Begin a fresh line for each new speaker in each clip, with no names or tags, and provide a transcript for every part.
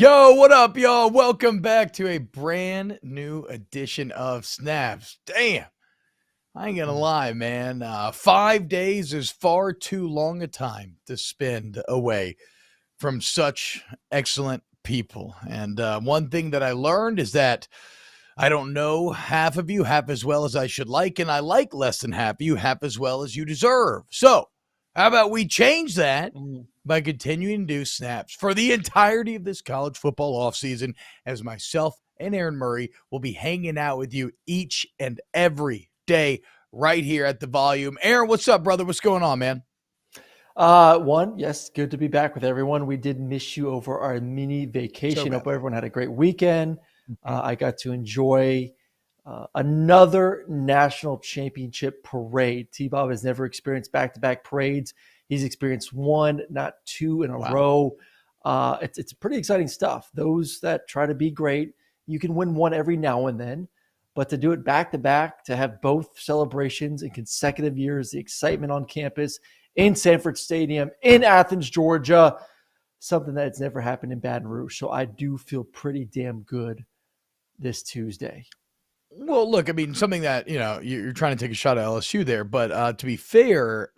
Yo, what up, y'all? Welcome back to a brand new edition of Snaps. Damn, I ain't gonna lie, man. 5 days is far too long a time to spend away from such excellent people. And one thing that I learned is that I don't know half of you half as well as I should like, and I like less than half of you half as well as you deserve. So, how about we change that by continuing to do snaps for the entirety of this college football offseason, as myself and Aaron Murray will be hanging out with you each and every day right here at the Volume. Aaron, what's up, brother? What's going on, man?
Yes, good to be back with everyone. We did miss you over our mini vacation. Hope everyone had a great weekend. I got to enjoy another national championship parade. T-Bob has never experienced back-to-back parades. He's experienced one, not two in a row. It's pretty exciting stuff. Those that try to be great, you can win one every now and then. But to do it back-to-back, to have both celebrations in consecutive years, the excitement on campus, in Sanford Stadium, in Athens, Georgia, something that's never happened in Baton Rouge. So I do feel pretty damn good this Tuesday.
Well, look, I mean, something that, you're trying to take a shot at LSU there, but to be fair,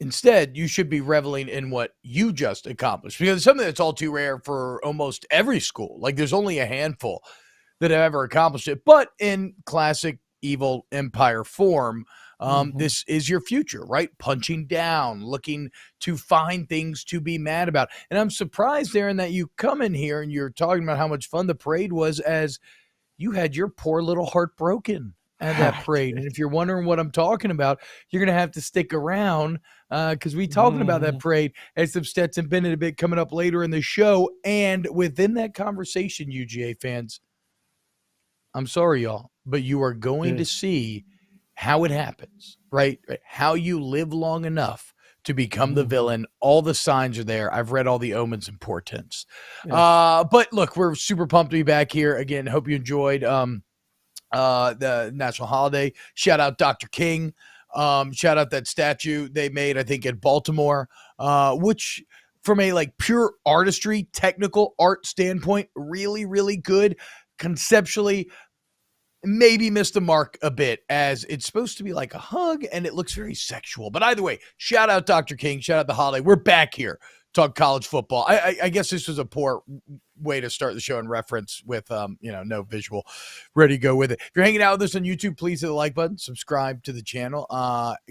instead, you should be reveling in what you just accomplished, because it's something that's all too rare for almost every school. Like, there's only a handful that have ever accomplished it, but in classic evil empire form, this is your future, right? Punching down, looking to find things to be mad about. And I'm surprised, Aaron, that you come in here and you're talking about how much fun the parade was, as you had your poor little heart broken at that parade. And if you're wondering what I'm talking about, you're going to have to stick around because we talking about that parade as some Stetson Bennett a bit coming up later in the show. And within that conversation, UGA fans, I'm sorry, y'all, but you are going to see how it happens, right? How you live long enough to become the villain. All the signs are there. I've read all the omens and portents. But look, we're super pumped to be back here again. Hope you enjoyed the national holiday. Shout out Dr. King. Shout out that statue they made, I think, in Baltimore, which from a pure artistry, technical art standpoint, really, really good. Conceptually, maybe missed the mark a bit, as it's supposed to be like a hug and it looks very sexual. But either way, shout out Dr. King, shout out the holiday. We're back here, talk college football. I guess this was a poor way to start the show in reference with, no visual. Ready to go with it. If you're hanging out with us on YouTube, please hit the like button, subscribe to the channel.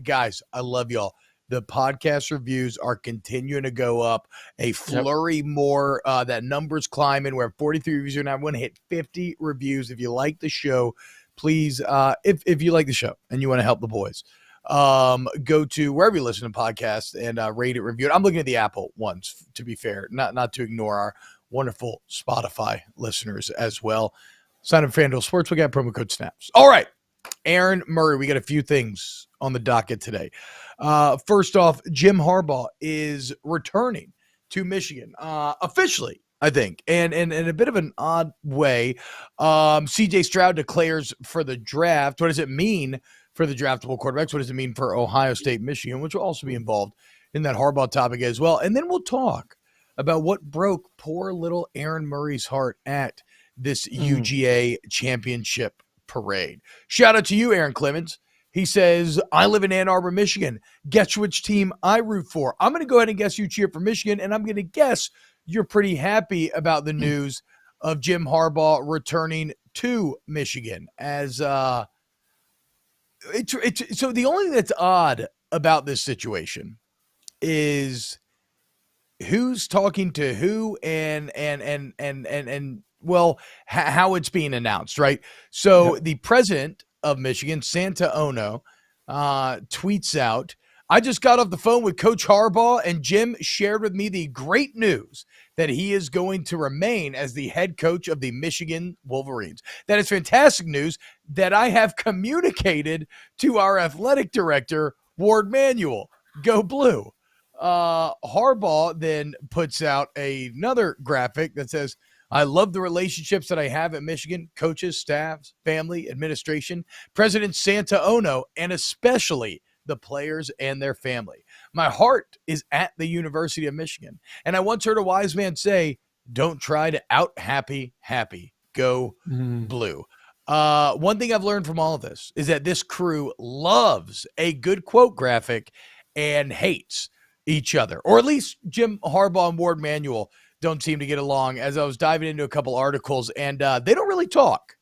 Guys, I love y'all. The podcast reviews are continuing to go up a flurry more. That number's climbing. We're at 43 reviews now. I want to hit 50 reviews. If you like the show, please, if you like the show and you want to help the boys, go to wherever you listen to podcasts and rate it, review it. I'm looking at the Apple ones, to be fair, not to ignore our wonderful Spotify listeners as well. Sign up for FanDuel Sports. We got promo code SNAPS. All right, Aaron Murray, we got a few things on the docket today. First off, Jim Harbaugh is returning to Michigan officially, I think, and in a bit of an odd way. CJ Stroud declares for the draft. What does it mean for the draftable quarterbacks? What does it mean for Ohio State, Michigan, which will also be involved in that Harbaugh topic as well? And then we'll talk about what broke poor little Aaron Murray's heart at this UGA championship parade. Shout out to you, Aaron Clemens. He says, I live in Ann Arbor, Michigan. Guess which team I root for. I'm going to go ahead and guess you cheer for Michigan, and I'm going to guess you're pretty happy about the news of Jim Harbaugh returning to Michigan. As so the only thing that's odd about this situation is who's talking to who and how it's being announced, right? So the president of Michigan, Santa Ono, tweets out, I just got off the phone with Coach Harbaugh, and Jim shared with me the great news that he is going to remain as the head coach of the Michigan Wolverines. That is fantastic news that I have communicated to our athletic director, Ward Manuel. Go Blue. Harbaugh then puts out another graphic that says, I love the relationships that I have at Michigan, coaches, staffs, family, administration, President Santa Ono, and especially the players and their family. My heart is at the University of Michigan. And I once heard a wise man say, Don't try to out happy. Go blue. One thing I've learned from all of this is that this crew loves a good quote graphic and hates each other, or at least Jim Harbaugh and Ward Manuel don't seem to get along, as I was diving into a couple articles, and they don't really talk.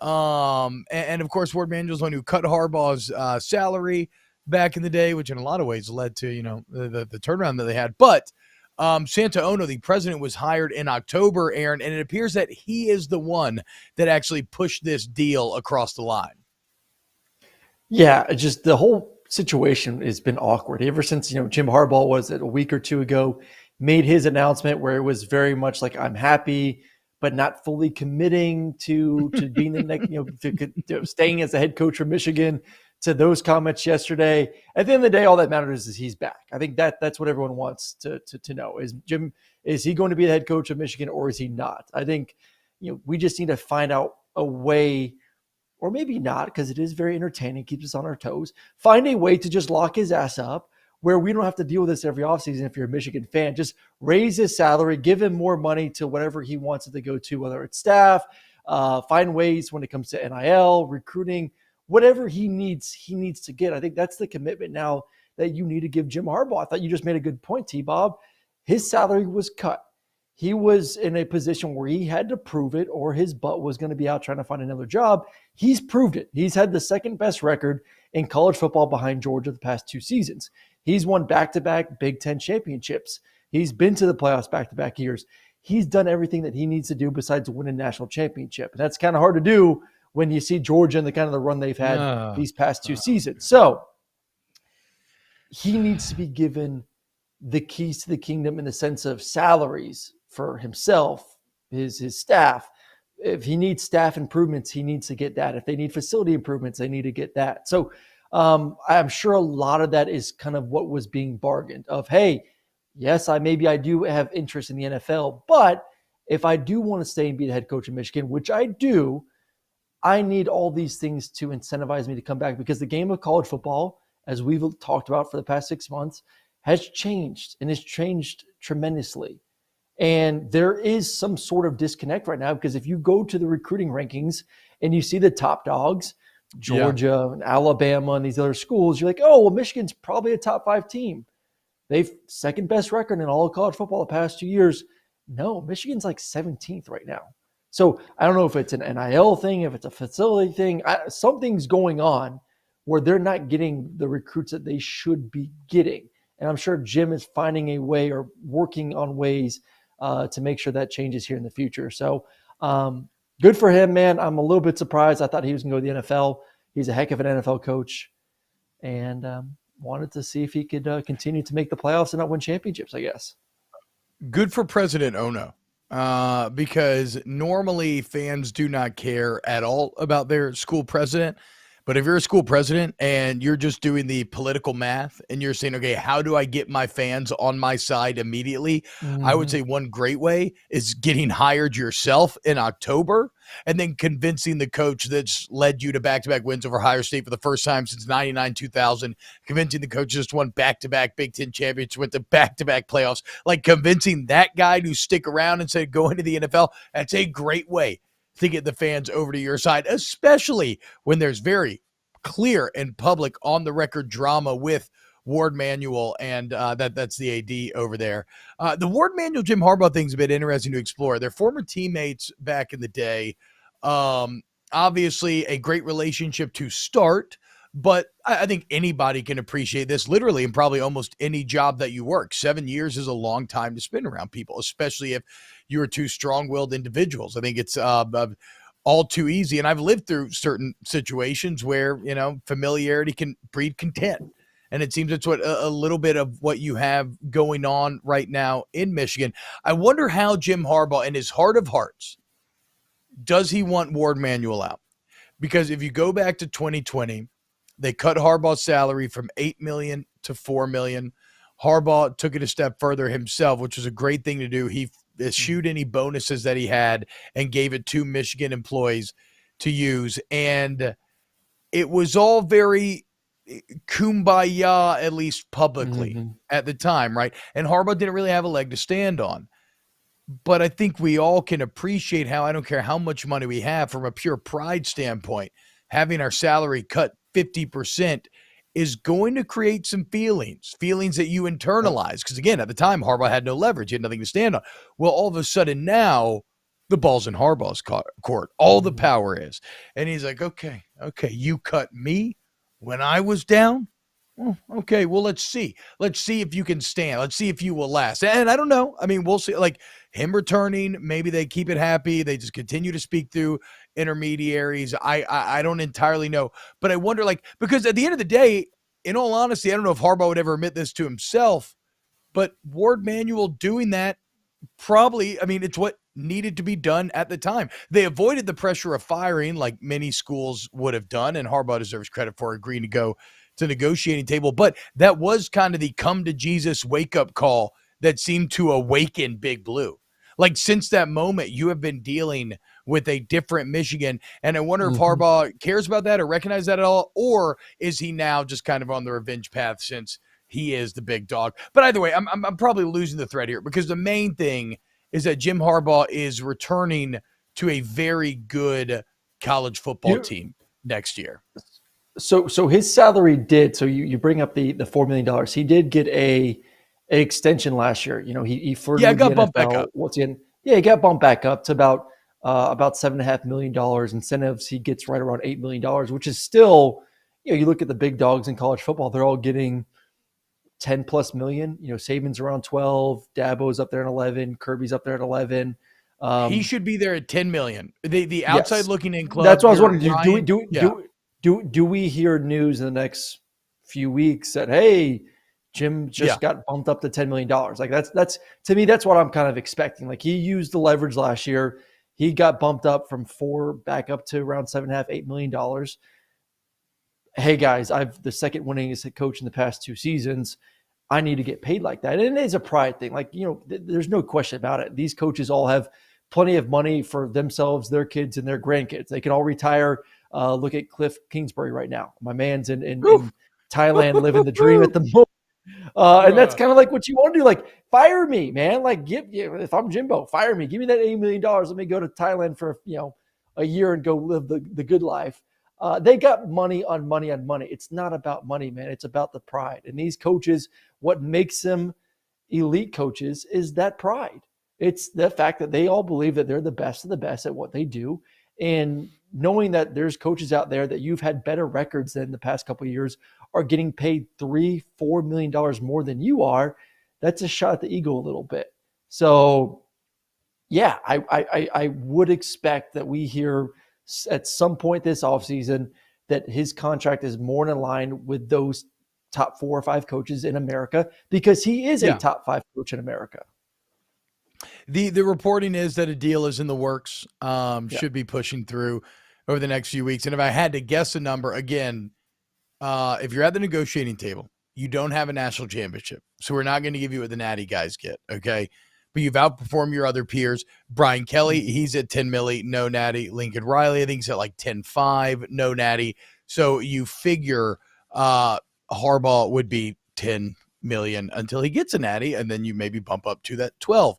And of course, Ward Manuel's the one who cut Harbaugh's salary back in the day, which in a lot of ways led to, the turnaround that they had. But Santaono, the president, was hired in October, Aaron, and it appears that he is the one that actually pushed this deal across the line.
Yeah, just the whole situation has been awkward ever since, Jim Harbaugh was a week or two ago, made his announcement where it was very much like, I'm happy, but not fully committing to being the next, to staying as the head coach for Michigan, to those comments yesterday. At the end of the day, all that matters is he's back. I think that's what everyone wants to know. Is he going to be the head coach of Michigan, or is he not? I think, we just need to find out a way, or maybe not, because it is very entertaining, keeps us on our toes. Find a way to just lock his ass up where we don't have to deal with this every offseason if you're a Michigan fan. Just raise his salary, give him more money to whatever he wants it to go to, whether it's staff, find ways when it comes to NIL, recruiting, whatever he needs to get. I think that's the commitment now that you need to give Jim Harbaugh. I thought you just made a good point, T-Bob. His salary was cut. He was in a position where he had to prove it, or his butt was going to be out trying to find another job. He's proved it. He's had the second best record in college football behind Georgia the past 2 seasons. He's won back-to-back Big Ten championships. He's been to the playoffs back-to-back years. He's done everything that he needs to do besides win a national championship. And that's kind of hard to do when you see Georgia and the kind of the run they've had these past 2 seasons. So he needs to be given the keys to the kingdom in the sense of salaries for himself, his staff. If he needs staff improvements, he needs to get that. If they need facility improvements, they need to get that. So I'm sure a lot of that is kind of what was being bargained of, hey, yes, I do have interest in the NFL, but if I do want to stay and be the head coach of Michigan, which I do, I need all these things to incentivize me to come back, because the game of college football, as we've talked about for the past 6 months, has changed, and has changed tremendously. And there is some sort of disconnect right now, because if you go to the recruiting rankings and you see the top dogs, Georgia and Alabama and these other schools, you're like, oh, well, Michigan's probably a top 5 team. They've second best record in all of college football the past 2 years. No, Michigan's like 17th right now. So I don't know if it's an NIL thing, if it's a facility thing. Something's going on where they're not getting the recruits that they should be getting. And I'm sure Jim is finding a way, or working on ways to make sure that changes here in the future. So good for him, man. I'm a little bit surprised. I thought he was going to go to the NFL. He's a heck of an NFL coach, and wanted to see if he could continue to make the playoffs and not win championships, I guess.
Good for President Ono, because normally fans do not care at all about their school president. But if you're a school president and you're just doing the political math and you're saying, okay, how do I get my fans on my side immediately? I would say one great way is getting hired yourself in October, and then convincing the coach that's led you to back-to-back wins over Ohio State for the first time since 99-2000, convincing the coach just won back-to-back Big Ten championships, went to back-to-back playoffs, like convincing that guy to stick around and say, go into the NFL. That's a great way to get the fans over to your side, especially when there's very clear and public on the record drama with Ward Manuel, and that's the AD over there. The Ward Manuel Jim Harbaugh thing's a bit interesting to explore. They're former teammates back in the day. Obviously a great relationship to start, but I think anybody can appreciate this literally in probably almost any job that you work. 7 years is a long time to spend around people, especially if you are 2 strong-willed individuals. I think it's all too easy. And I've lived through certain situations where, familiarity can breed contempt. And it seems it's what a little bit of what you have going on right now in Michigan. I wonder how Jim Harbaugh, in his heart of hearts, does he want Ward Manuel out? Because if you go back to 2020, they cut Harbaugh's salary from $8 million to $4 million. Harbaugh took it a step further himself, which was a great thing to do. He eschewed any bonuses that he had and gave it to Michigan employees to use. And it was all very kumbaya, at least publicly at the time, right? And Harbaugh didn't really have a leg to stand on. But I think we all can appreciate how, I don't care how much money we have, from a pure pride standpoint, having our salary cut 50% is going to create some feelings that you internalize. Because again, at the time, Harbaugh had no leverage. He had nothing to stand on. Well, all of a sudden now, the ball's in Harbaugh's court. All the power is. And he's like, okay, you cut me when I was down? Okay, well, let's see. Let's see if you can stand. Let's see if you will last. And I don't know. I mean, we'll see. Like him returning, maybe they keep it happy. They just continue to speak through intermediaries. I don't entirely know. But I wonder, like, because at the end of the day, in all honesty, I don't know if Harbaugh would ever admit this to himself, but Ward Manuel doing that probably, I mean, it's what needed to be done at the time. They avoided the pressure of firing like many schools would have done, and Harbaugh deserves credit for agreeing to go to the negotiating table. But that was kind of the come to Jesus wake-up call that seemed to awaken Big Blue. Like, since that moment, you have been dealing with a different Michigan, and I wonder if Harbaugh cares about that or recognizes that at all, or is he now just kind of on the revenge path since he is the big dog? But either way, I'm probably losing the thread here, because the main thing is that Jim Harbaugh is returning to a very good college football team next year.
So his salary did. So you bring up the $4 million. He did get a extension last year. You know, he flirted with
got
the
bumped
NFL.
back up.
Once again, he got bumped back up to about $7.5 million incentives. He gets right around $8 million, which is still, you know, you look at the big dogs in college football, they're all getting 10 plus million. You know, Saban's around 12, Dabo's up there at 11, Kirby's up there at 11.
He should be there at 10 million. The outside looking in club.
That's what I was wondering. Do we hear news in the next few weeks that, hey, Jim just got bumped up to $10 million? Like that's to me, that's what I'm kind of expecting. Like, he used the leverage last year. He got bumped up from 4 back up to around $7.5, $8 million. Hey guys, I've the second winningest head coach in the past 2 seasons. I need to get paid like that. And it is a pride thing. Like, you know, there's no question about it. These coaches all have plenty of money for themselves, their kids, and their grandkids. They can all retire. Look at Cliff Kingsbury right now. My man's in Thailand living the dream at the moment. And that's kind of like what you want to do. Like, fire me, man. Like, if I'm Jimbo, fire me. Give me that $80 million. Let me go to Thailand for, you know, a year and go live the good life. They got money on money on money. It's not about money, man. It's about the pride. And these coaches, what makes them elite coaches is that pride. It's the fact that they all believe that they're the best of the best at what they do. And knowing that there's coaches out there that you've had better records than the past couple of years are getting paid $3-4 million more than you are, that's a shot at the ego a little bit. So, yeah, I would expect that we hear at some point this offseason that his contract is more in line with those top 4 or 5 coaches in America, because he is a top 5 coach in America.
The reporting is that a deal is in the works, should be pushing through over the next few weeks. And if I had to guess a number, again, if you're at the negotiating table, you don't have a national championship. So we're not going to give you what the natty guys get, okay? But you've outperformed your other peers. Brian Kelly, he's at 10 milli, no natty. Lincoln Riley, I think he's at like 10.5, no natty. So you figure Harbaugh would be 10 million until he gets a natty, and then you maybe bump up to that 12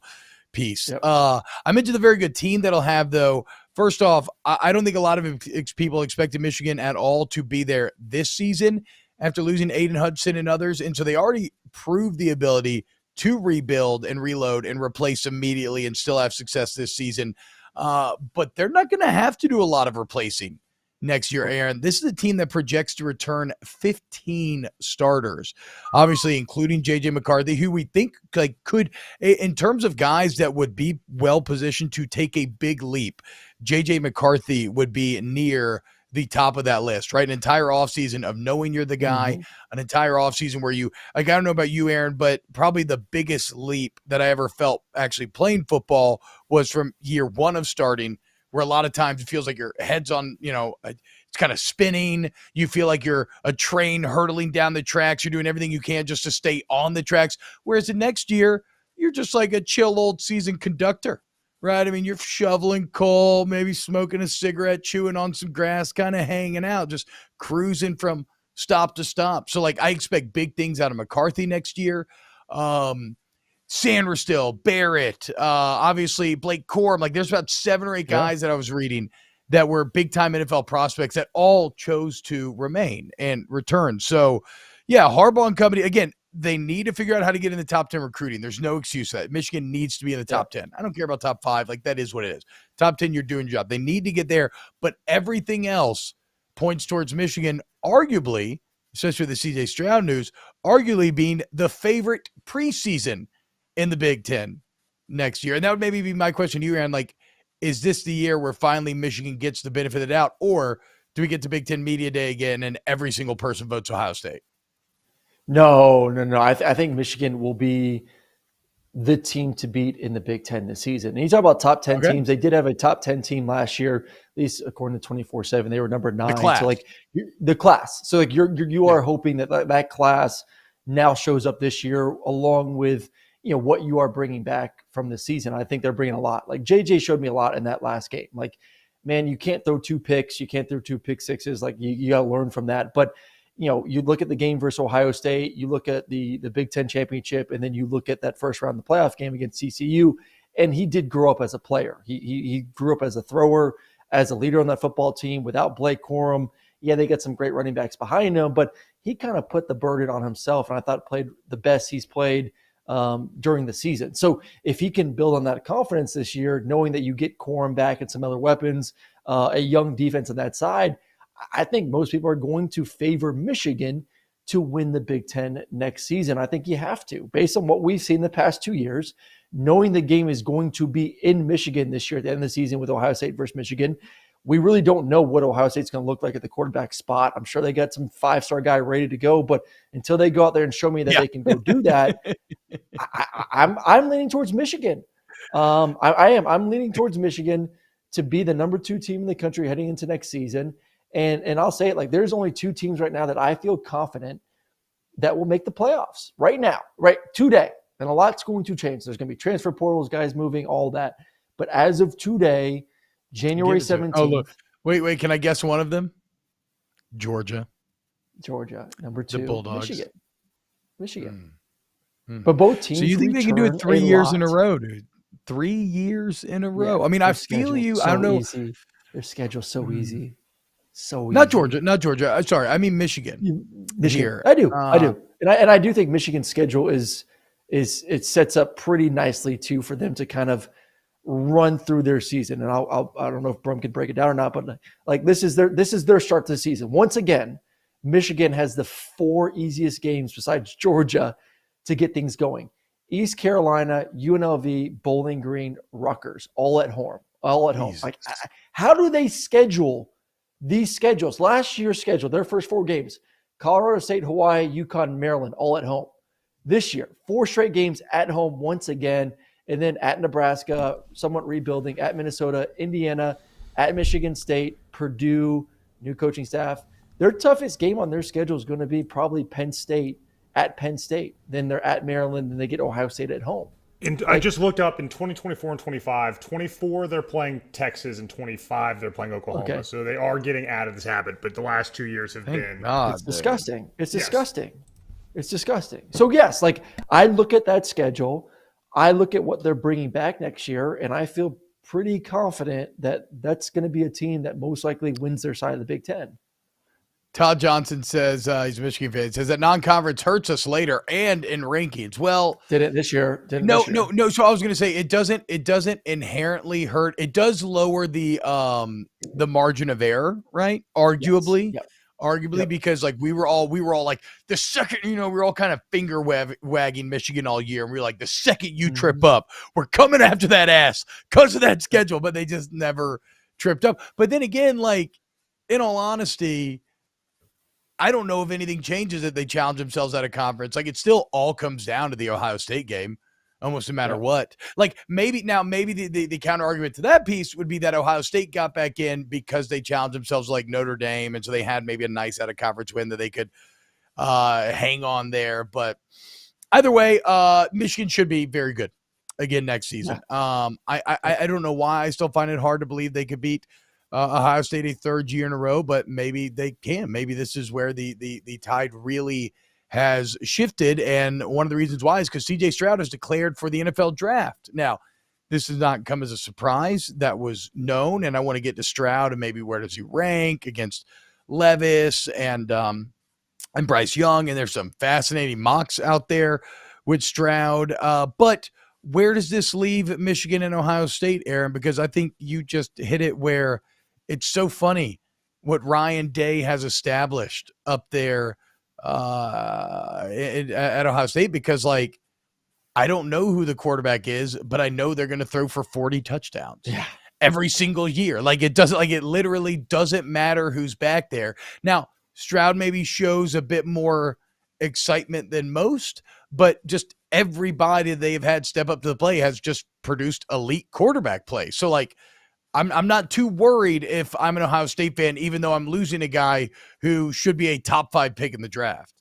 piece. Yep. I mentioned the very good team that'll have, though. First off, I don't think a lot of people expected Michigan at all to be there this season after losing Aiden Hudson and others. And so they already proved the ability to rebuild and reload and replace immediately and still have success this season. But they're not going to have to do a lot of replacing next year, Aaron. This is a team that projects to return 15 starters, obviously including J.J. McCarthy, who we think like could, in terms of guys that would be well positioned to take a big leap, J.J. McCarthy would be near the top of that list, right? An entire offseason of knowing you're the guy, an entire offseason where you, like, I don't know about you, Aaron, but probably the biggest leap that I ever felt actually playing football was from year 1 of starting, where a lot of times it feels like your head's on, you know, it's kind of spinning. You feel like you're a train hurtling down the tracks. You're doing everything you can just to stay on the tracks. Whereas the next year, you're just like a chill old seasoned conductor, right? I mean, you're shoveling coal, maybe smoking a cigarette, chewing on some grass, kind of hanging out, just cruising from stop to stop. So, like, I expect big things out of McCarthy next year. Sanderstill, Barrett, obviously Blake Corum. Like there's about 7 or 8 guys that I was reading that were big time NFL prospects that all chose to remain and return. So yeah, Harbaugh and company, again, they need to figure out how to get in the top 10 recruiting. There's no excuse for that. Michigan needs to be in the top 10. I don't care about top 5. Like that is what it is. Top 10, you're doing your job. They need to get there, but everything else points towards Michigan, arguably, especially with the CJ Stroud news, arguably being the favorite preseason in the Big Ten next year. And that would maybe be my question to you, Aaron. Like, is this the year where finally Michigan gets the benefit of the doubt, or do we get to Big Ten Media Day again and every single person votes Ohio State?
No. I think Michigan will be the team to beat in the Big Ten this season. And you talk about top 10 teams. They did have a top 10 team last year, at least according to 24/7. They were number 9. So like the class. So like you are hoping that class now shows up this year along with what you are bringing back from the season. I think they're bringing a lot. Like JJ showed me a lot in that last game. Like, man, you can't throw 2 picks. You can't throw 2 pick sixes. Like you got to learn from that. But you look at the game versus Ohio State, you look at the Big Ten championship, and then you look at that first round of the playoff game against CCU, and he did grow up as a player. He grew up as a thrower, as a leader on that football team. Without Blake Corum, yeah, they got some great running backs behind him, but he kind of put the burden on himself, and I thought played the best he's played during the season. So if he can build on that confidence this year, knowing that you get Corum back and some other weapons, a young defense on that side, I think most people are going to favor Michigan to win the Big Ten next season. I think you have to, based on what we've seen the past 2 years, knowing the game is going to be in Michigan this year at the end of the season with Ohio State versus Michigan. We really don't know what Ohio State's going to look like at the quarterback spot. I'm sure they got some 5-star guy ready to go, but until they go out there and show me that they can go do that, I'm leaning towards Michigan. I'm leaning towards Michigan to be the number 2 team in the country heading into next season. And I'll say it like there's only 2 teams right now that I feel confident that will make the playoffs right now, right today. And a lot's going to change. There's going to be transfer portals, guys moving, all that. But as of today, January 17th. Oh, look.
Wait. Can I guess one of them? Georgia.
Number 2.
The Bulldogs.
Michigan. But both teams.
So you think they can do it 3 years in a row, dude? 3 years in a row. Yeah, I mean, I feel you. I don't know.
Easy. Their schedule's so easy. So
not easy. Not Georgia. Sorry, I mean Michigan.
Here. I do. And I do think Michigan's schedule is it sets up pretty nicely too for them to kind of run through their season. And I don't know if Brum can break it down or not, but like this is their start to the season. Once again, Michigan has the 4 easiest games besides Georgia to get things going. East Carolina, UNLV, Bowling Green, Rutgers, all at home. Like, how do they schedule these schedules? Last year's schedule, their first 4 games, Colorado State, Hawaii, UConn, Maryland, all at home. This year, 4 straight games at home once again, and then at Nebraska, somewhat rebuilding, at Minnesota, Indiana, at Michigan State, Purdue, new coaching staff. Their toughest game on their schedule is going to be probably Penn State, at Penn State. Then they're at Maryland, and they get Ohio State at home.
And I just looked up in 2024 and 25. 24, they're playing Texas, and 25, they're playing Oklahoma. Okay. So they are getting out of this habit, but the last 2 years have been
it's disgusting. It's disgusting. It's disgusting. So yes, like I look at that schedule, I look at what they're bringing back next year, and I feel pretty confident that that's going to be a team that most likely wins their side of the Big Ten.
Todd Johnson says, he's a Michigan fan, says that non-conference hurts us later and in rankings. Well,
did it this year?
No. So I was going to say it doesn't inherently hurt. It does lower the margin of error, right? Arguably. Yes. Yep. Arguably, because like we were all like the second, we were all kind of finger wagging Michigan all year. And we were like, the second you trip up, we're coming after that ass because of that schedule, but they just never tripped up. But then again, like in all honesty, I don't know if anything changes if they challenge themselves at a conference. Like it still all comes down to the Ohio State game, almost no matter what. Like maybe the counter argument to that piece would be that Ohio State got back in because they challenged themselves like Notre Dame. And so they had maybe a nice out of conference win that they could hang on there. But either way, Michigan should be very good again next season. Yeah. I don't know why I still find it hard to believe they could beat Ohio State a 3rd year in a row, but maybe they can. Maybe this is where the tide really has shifted. And one of the reasons why is because CJ Stroud is declared for the NFL draft. Now, this does not come as a surprise. That was known. And I want to get to Stroud and maybe where does he rank against Levis and Bryce Young. And there's some fascinating mocks out there with Stroud. But where does this leave Michigan and Ohio State, Aaron? Because I think you just hit it where it's so funny what Ryan Day has established up there at Ohio State, because like, I don't know who the quarterback is, but I know they're going to throw for 40 touchdowns every single year. Like it literally doesn't matter who's back there. Now, Stroud maybe shows a bit more excitement than most, but just everybody they've had step up to the play has just produced elite quarterback play. So like, I'm not too worried if I'm an Ohio State fan, even though I'm losing a guy who should be a top 5 pick in the draft.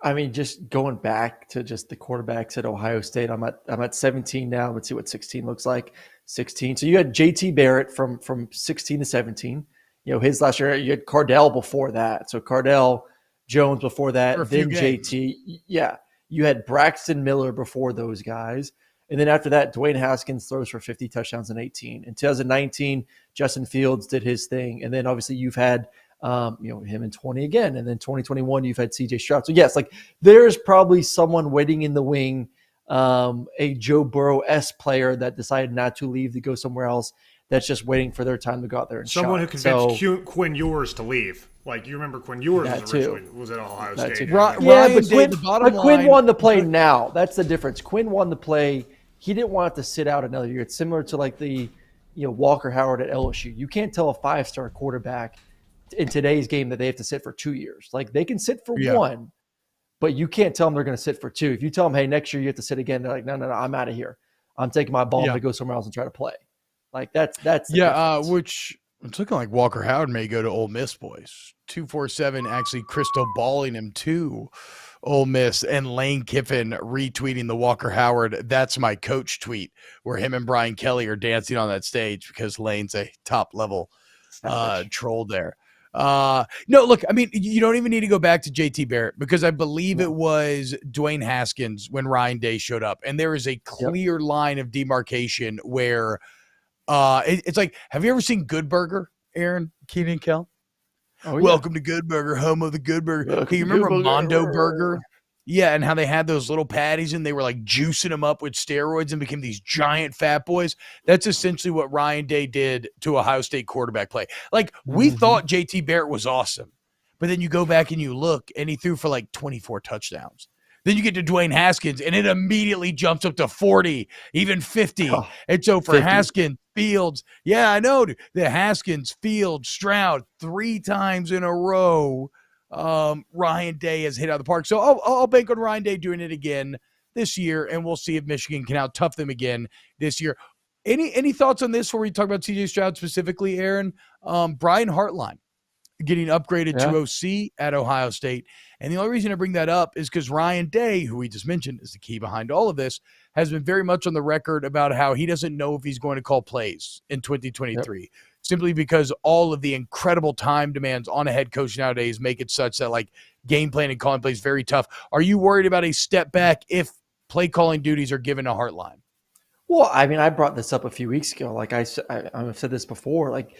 I mean, just going back to just the quarterbacks at Ohio State, I'm at 17 now. Let's see what 16 looks like. 16. So you had JT Barrett from 16 to 17. You know, his last year, you had Cardell before that. So Cardell Jones before that, then JT. Yeah. You had Braxton Miller before those guys. And then after that, Dwayne Haskins throws for 50 touchdowns in 18. In 2019, Justin Fields did his thing. And then obviously you've had him in 20 again. And then 2021, you've had CJ Stroud. So yes, like there's probably someone waiting in the wing, a Joe Burrow-esque player that decided not to leave to go somewhere else. That's just waiting for their time to go out there and
someone
shine.
who convinced Quinn Ewers to leave. Like you remember Quinn Ewers was at Ohio State.
But Quinn won the play now. That's the difference. Quinn won the play. He didn't want to sit out another year. It's similar to like the Walker Howard at LSU. You can't tell a 5-star quarterback in today's game that they have to sit for 2 years. Like they can sit for one, but you can't tell them they're going to sit for 2. If you tell them, hey, next year you have to sit again, they're like, no, I'm out of here. I'm taking my ball to go somewhere else and try to play. Like that's
which it's looking like Walker Howard may go to Ole Miss, boys. 247 actually crystal balling him to Ole Miss, and Lane Kiffin retweeting the Walker Howard "That's my coach" tweet where him and Brian Kelly are dancing on that stage because Lane's a top level troll there. No, look, I mean, you don't even need to go back to JT Barrett because I believe it was Dwayne Haskins when Ryan Day showed up, and there is a clear line of demarcation where it's like, have you ever seen Good Burger, Aaron, Keenan and Kel? Oh, yeah. Welcome to Good Burger, home of the Good Burger. Hey, you remember Mondo Burger? Yeah, and how they had those little patties and they were like juicing them up with steroids and became these giant fat boys. That's essentially what Ryan Day did to Ohio State quarterback play. Like, we thought JT Barrett was awesome, but then you go back and you look and he threw for like 24 touchdowns. Then you get to Dwayne Haskins, and it immediately jumps up to 40, even 50. Oh, and so for 50. Haskins, Fields, I know, the Haskins, Fields, Stroud, 3 times in a row, Ryan Day has hit out of the park. So I'll bank on Ryan Day doing it again this year, and we'll see if Michigan can out-tough them again this year. Any thoughts on this before we talk about CJ Stroud specifically, Aaron? Brian Hartline getting upgraded to OC at Ohio State. And the only reason I bring that up is because Ryan Day, who we just mentioned is the key behind all of this, has been very much on the record about how he doesn't know if he's going to call plays in 2023, simply because all of the incredible time demands on a head coach nowadays make it such that like game plan and calling plays very tough. Are you worried about a step back if play calling duties are given to Hartline?
Well, I mean, I brought this up a few weeks ago. Like I've said this before, like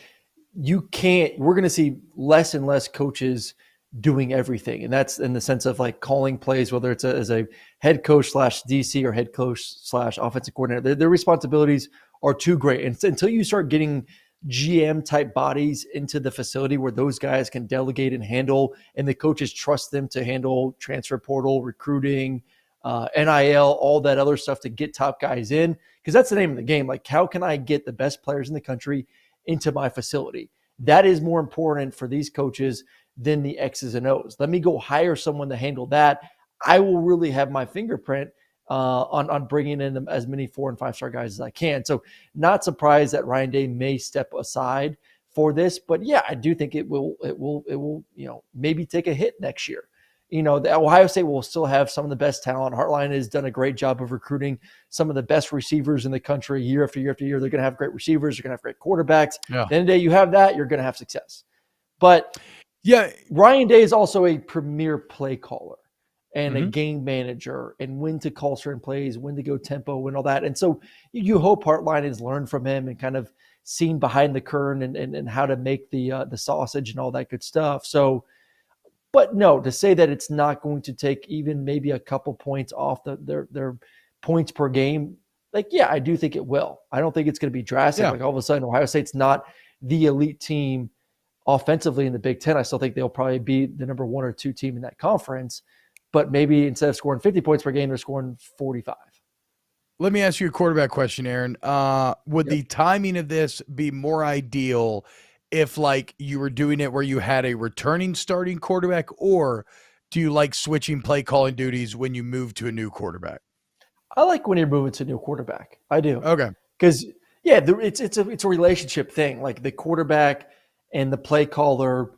we're going to see less and less coaches doing everything. And that's in the sense of like calling plays, whether it's as a head coach / DC or head coach / offensive coordinator, their responsibilities are too great. And until you start getting GM type bodies into the facility where those guys can delegate and handle, and the coaches trust them to handle transfer portal, recruiting, NIL, all that other stuff to get top guys in. Because that's the name of the game. Like, how can I get the best players in the country into my facility? That is more important for these coaches than the X's and O's. Let me go hire someone to handle that. I will really have my fingerprint on bringing in as many 4- and 5-star guys as I can. So not surprised that Ryan Day may step aside for this, but I do think it will, maybe take a hit next year. The Ohio State will still have some of the best talent. Hartline has done a great job of recruiting some of the best receivers in the country year after year after year. They're going to have great receivers. They're going to have great quarterbacks. Yeah. At the end of the day, you have that, you're going to have success. But
Yeah.
Ryan Day is also a premier play caller and a game manager, and when to call certain plays, when to go tempo and all that. And so you hope Hartline has learned from him and kind of seen behind the curtain and how to make the sausage and all that good stuff. So, but no, to say that it's not going to take even maybe a couple points off their points per game, like, yeah, I do think it will. I don't think it's going to be drastic. Like all of a sudden Ohio State's not the elite team offensively in the Big Ten. I still think they'll probably be the number 1 or 2 team in that conference, but maybe instead of scoring 50 points per game, they're scoring 45.
Let me ask you a quarterback question, Aaron. Would the timing of this be more ideal if, like, you were doing it where you had a returning starting quarterback, or do you like switching play calling duties when you move to a new quarterback?
I like when you're moving to a new quarterback. I do.
Okay.
Because, yeah, it's a relationship thing. Like the quarterback and the play caller,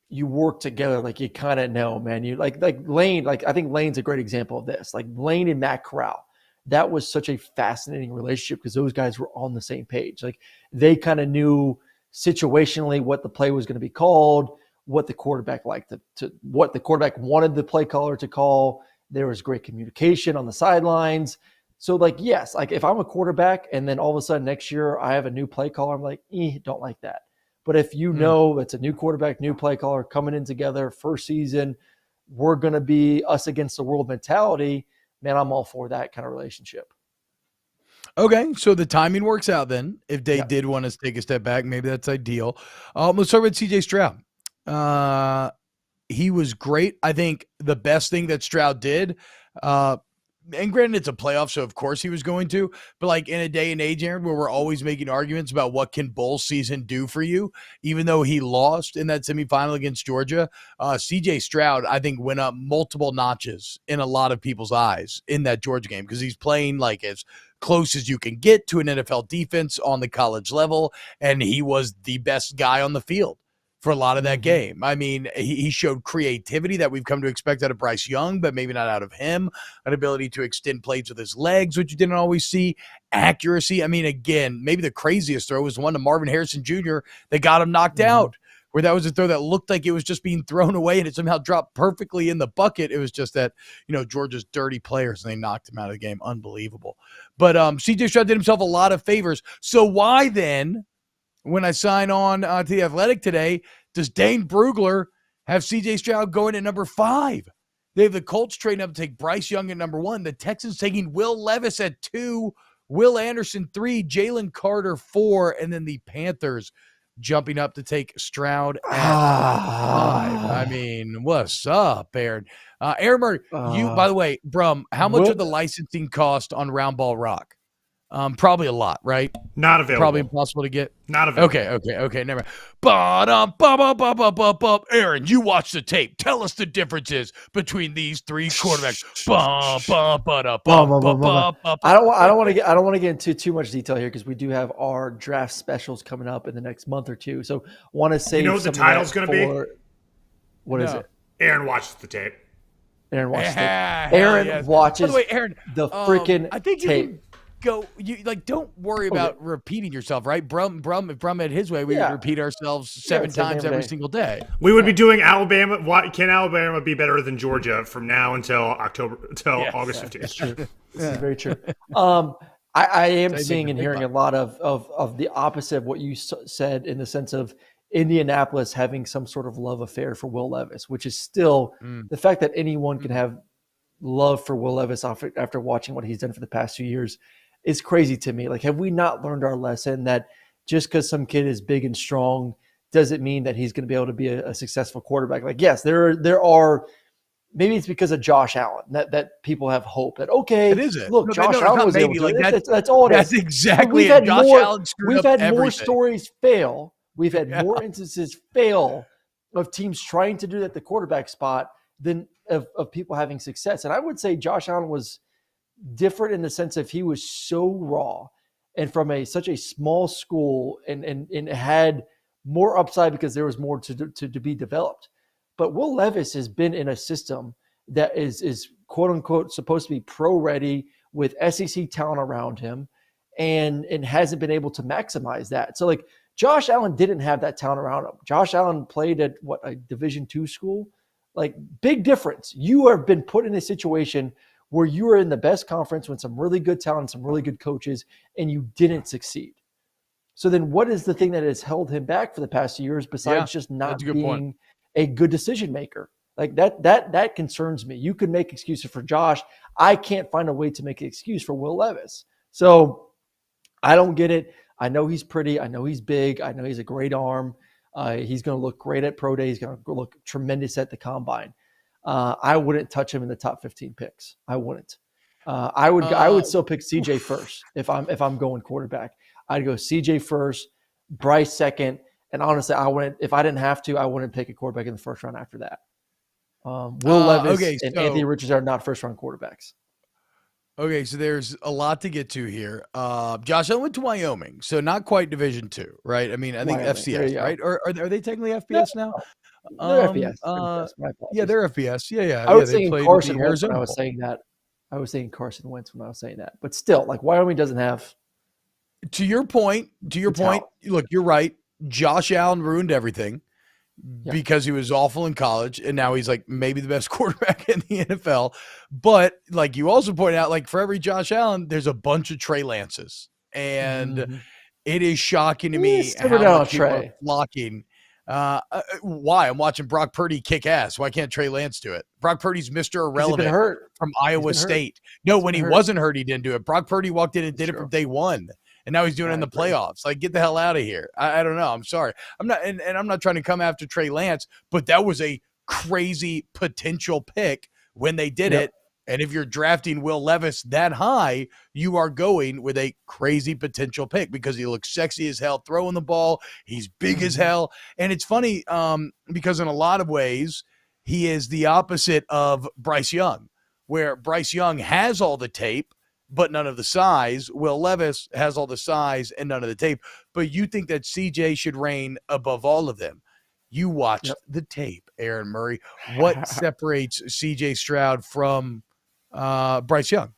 you work together. Like you kind of know, man. You like Lane. Like I think Lane's a great example of this. Like Lane and Matt Corral. That was such a fascinating relationship because those guys were on the same page. Like they kind of knew situationally what the play was going to be called, what the quarterback liked what the quarterback wanted the play caller to call. There was great communication on the sidelines. So like, yes, like if I'm a quarterback and then all of a sudden next year I have a new play caller, I'm like, don't like that. But if you know it's a new quarterback, new play caller coming in together, first season, we're going to be us against the world mentality, man, I'm all for that kind of relationship.
Okay, so the timing works out then. If they did want to take a step back, maybe that's ideal. Let's start with CJ Stroud. He was great. I think the best thing that Stroud did, and granted it's a playoff, so of course he was going to, but like in a day and age, Aaron, where we're always making arguments about what can bowl season do for you, even though he lost in that semifinal against Georgia, CJ Stroud, I think, went up multiple notches in a lot of people's eyes in that Georgia game because he's playing like as close as you can get to an NFL defense on the college level, and he was the best guy on the field for a lot of that game. I mean, he showed creativity that we've come to expect out of Bryce Young, but maybe not out of him. An ability to extend plays with his legs, which you didn't always see. Accuracy. I mean, again, maybe the craziest throw was the one to Marvin Harrison Jr. that got him knocked out, where that was a throw that looked like it was just being thrown away and it somehow dropped perfectly in the bucket. It was just that, Georgia's dirty players, and they knocked him out of the game. Unbelievable. But CJ Stroud did himself a lot of favors. So why then, when I sign on to The Athletic today, does Dane Brugler have CJ Stroud going at number 5? They have the Colts trading up to take Bryce Young at number 1. The Texans taking Will Levis at 2, Will Anderson 3, Jalen Carter 4, and then the Panthers jumping up to take Stroud at 5. I mean, what's up, Aaron? Aaron Murray, you, by the way, Brum, how much of the licensing cost on Round Ball Rock? Probably a lot, right?
Not available.
Probably impossible to get.
Not available.
Okay. Never mind. Aaron, you watch the tape. Tell us the differences between these 3 quarterbacks.
I don't want to get into too much detail here because we do have our draft specials coming up in the next month or two. So want to say,
you know what the title's going to be?
What is it?
Aaron watches the tape.
Aaron watches Aaron watches.
By the way, Aaron,
the freaking
I think
tape.
Don't worry about repeating yourself, right? If Brum had his way, we would repeat ourselves 7 times every single day.
We would be doing Alabama. Can Alabama be better than Georgia from now until August 15th?
This is very true. I am seeing and hearing a lot of the opposite of what you said, in the sense of Indianapolis having some sort of love affair for Will Levis, which is still the fact that anyone can have love for Will Levis after watching what he's done for the past 2 years is crazy to me. Like, have we not learned our lesson that just because some kid is big and strong doesn't mean that he's going to be able to be a successful quarterback? Like, yes, there are. Maybe it's because of Josh Allen that people have hope that, okay,
it is it.
Look, Josh Allen was able to. Like that's all it is.
That's exactly it. Josh Allen screwed up everything.
More stories fail. We've had more instances fail of teams trying to do that at the quarterback spot than of people having success. And I would say Josh Allen was different in the sense of he was so raw and from such a small school and had more upside because there was more to be developed. But Will Levis has been in a system that is quote unquote supposed to be pro ready with SEC talent around him and hasn't been able to maximize that. So like Josh Allen didn't have that talent around him. Josh Allen played at a Division II school. Like, big difference. You have been put in a situation where you are in the best conference with some really good talent, some really good coaches, and you didn't succeed. So then what is the thing that has held him back for the past years besides just not being a good decision maker? Like that concerns me. You could make excuses for Josh. I can't find a way to make an excuse for Will Levis. So I don't get it. I know he's pretty. I know he's big. I know he's a great arm. He's going to look great at pro day. He's going to look tremendous at the combine. I wouldn't touch him in the top 15 picks. I wouldn't. I would still pick CJ first if I'm going quarterback. I'd go CJ first, Bryce second, and honestly, if I didn't have to, I wouldn't pick a quarterback in the first round after that. Will Levis and Anthony Richardson are not first round quarterbacks.
Okay, so there's a lot to get to here. Josh Allen went to Wyoming, so not quite Division II, right? I mean, I think Wyoming, FCS, right? Or are they technically FBS now?
They're FBS.
Yeah, they're FBS. Yeah.
I was saying Carson Wentz when I was saying that. I was saying Carson Wentz when I was saying that. But still, like, Wyoming doesn't have.
To your point, look, you're right. Josh Allen ruined everything because he was awful in college, and now he's like maybe the best quarterback in the NFL. But like you also point out, like for every Josh Allen, there's a bunch of Trey Lances, and it is shocking to me how much people are flocking. Why? I'm watching Brock Purdy kick ass. Why can't Trey Lance do it? Brock Purdy's Mr. Irrelevant from Iowa State. No, when he wasn't hurt, he didn't do it. Brock Purdy walked in and did it from day one. And now he's doing it in the playoffs. Like, get the hell out of here. I don't know. I'm sorry. I'm not, and I'm not trying to come after Trey Lance, but that was a crazy potential pick when they did it. And if you're drafting Will Levis that high, you are going with a crazy potential pick because he looks sexy as hell throwing the ball. He's big as hell. And it's funny because in a lot of ways, he is the opposite of Bryce Young, where Bryce Young has all the tape, but none of the size. Will Levis has all the size and none of the tape. But you think that CJ should reign above all of them. You watched the tape, Aaron Murray. What separates CJ Stroud from Bryce Young?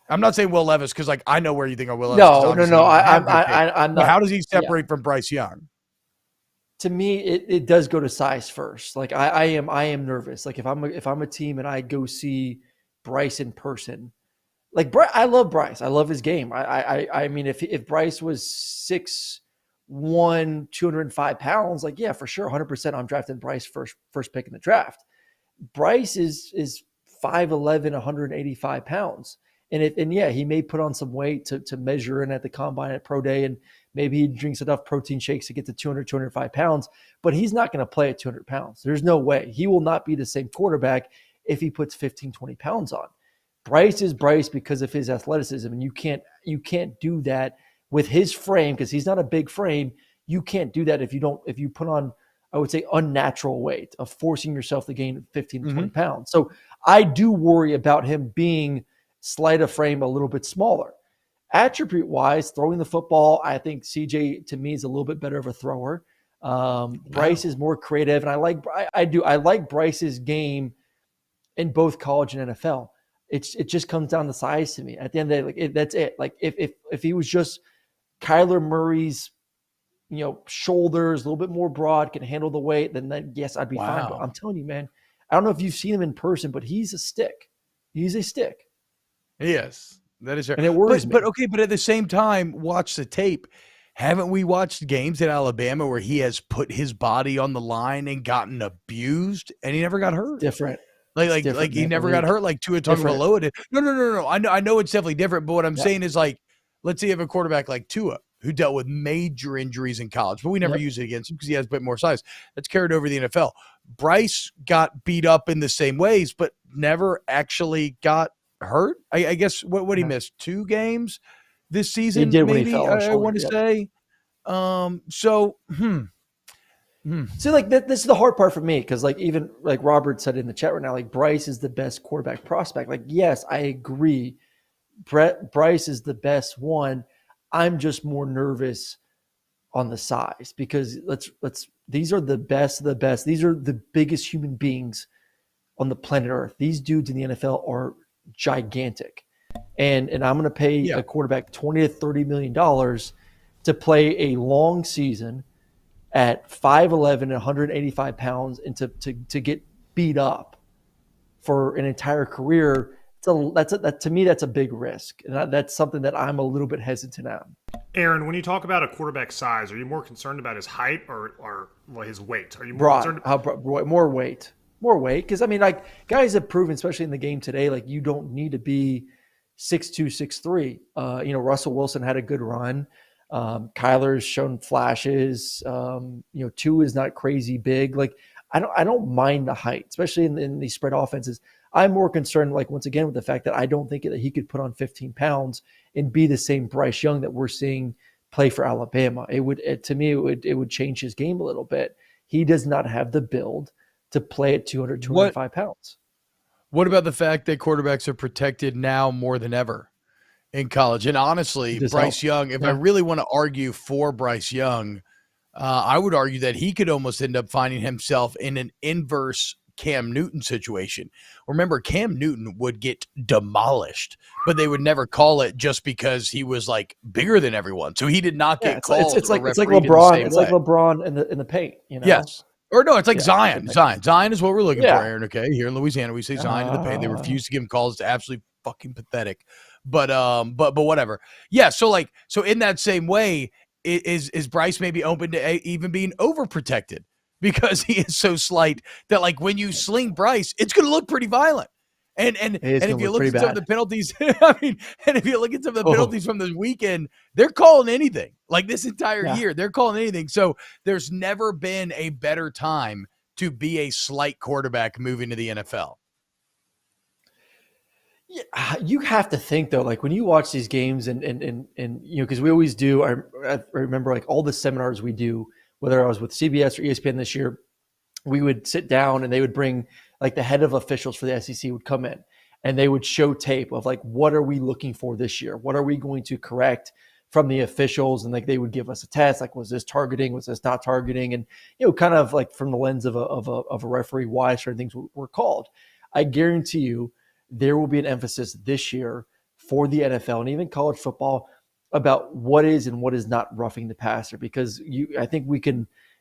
I'm not saying Will Levis because, like, I know where you think of Will Levis.
No. I'm not.
How does he separate from Bryce Young?
To me, it does go to size first. Like I am nervous. Like if I'm a team and I go see Bryce in person. Like I love Bryce. I love his game. I mean, if Bryce was 6'1", 205 pounds, like, yeah, for sure, 100%, I'm drafting Bryce first pick in the draft. Bryce is 5'11", 185 pounds, and he may put on some weight to measure in at the combine at pro day, and maybe he drinks enough protein shakes to get to 200, 205 pounds. But he's not going to play at 200 pounds. There's no way. He will not be the same quarterback if he puts 15, 20 pounds on. Bryce is Bryce because of his athleticism, and you can't do that with his frame because he's not a big frame. You can't do that if you put on, I would say, unnatural weight of forcing yourself to gain 15 to 20 pounds. So I do worry about him being slight of frame, a little bit smaller. Attribute wise, throwing the football, I think CJ to me is a little bit better of a thrower. Bryce is more creative, and I like Bryce's game in both college and NFL. It just comes down to size to me. At the end of the day, that's it. Like if he was just Kyler Murray's, shoulders a little bit more broad, can handle the weight, then yes, I'd be fine. But I'm telling you, man, I don't know if you've seen him in person, but he's a stick. He's a stick.
Yes, that is right.
And it worries me.
But at the same time, watch the tape. Haven't we watched games at Alabama where he has put his body on the line and gotten abused, and he never got hurt?
Different.
Like he never got hurt like Tua Tagovailoa did. No. I know it's definitely different, but what I'm saying is, like, let's say you have a quarterback like Tua who dealt with major injuries in college, but we never use it against him because he has a bit more size. That's carried over to the NFL. Bryce got beat up in the same ways, but never actually got hurt. I guess what he missed 2 games this season.
He did
maybe
when he fell on
I want to say.
See, like this is the hard part for me because, like, even like Robert said in the chat right now, like Bryce is the best quarterback prospect. Like, yes, I agree. Bryce is the best one. I'm just more nervous on the size because these are the best of the best. These are the biggest human beings on the planet Earth. These dudes in the NFL are gigantic, and I'm going to pay a quarterback $20 to $30 million to play a long season at 5'11", 185 pounds, and to get beat up for an entire career. To me, that's a big risk. And that's something that I'm a little bit hesitant on.
Aaron, when you talk about a quarterback's size, are you more concerned about his height or his weight? Are you more concerned?
More weight. More weight. Because, I mean, like, guys have proven, especially in the game today, like, you don't need to be 6'2", 6'3". Russell Wilson had a good run. Kyler's shown flashes. Tua is not crazy big. Like, I don't mind the height, especially in these spread offenses. I'm more concerned, like, once again, with the fact that I don't think that he could put on 15 pounds and be the same Bryce Young that we're seeing play for Alabama. It would change his game a little bit. He does not have the build to play at 205 pounds.
What about the fact that quarterbacks are protected now more than ever in college? And honestly, Bryce Young, if I really want to argue for Bryce Young, I would argue that he could almost end up finding himself in an inverse Cam Newton situation. Remember, Cam Newton would get demolished, but they would never call it just because he was like bigger than everyone. So he did not get called.
It's like LeBron. It's like LeBron in the paint.
Yes. Or no, it's like Zion. Zion is what we're looking for, Aaron. Okay, here in Louisiana, we say Zion in the paint. They refuse to give him calls. It's absolutely fucking pathetic. But whatever. Yeah. So in that same way, is Bryce maybe open to even being overprotected? Because he is so slight that, like, when you sling Bryce, it's going to look pretty violent. And if you look at some of the penalties, penalties from this weekend, they're calling anything. Like, this entire year, they're calling anything. So there's never been a better time to be a slight quarterback moving to the NFL.
Yeah, you have to think, though, like, when you watch these games and because we always do. I remember, like, all the seminars we do, whether I was with CBS or ESPN this year, we would sit down and they would bring, like, the head of officials for the SEC would come in and they would show tape of, like, what are we looking for this year? What are we going to correct from the officials? And, like, they would give us a test, like, was this targeting? Was this not targeting? And, kind of like from the lens of a referee, why certain things were called. I guarantee you there will be an emphasis this year for the NFL and even college football about what is and what is not roughing the passer, because I think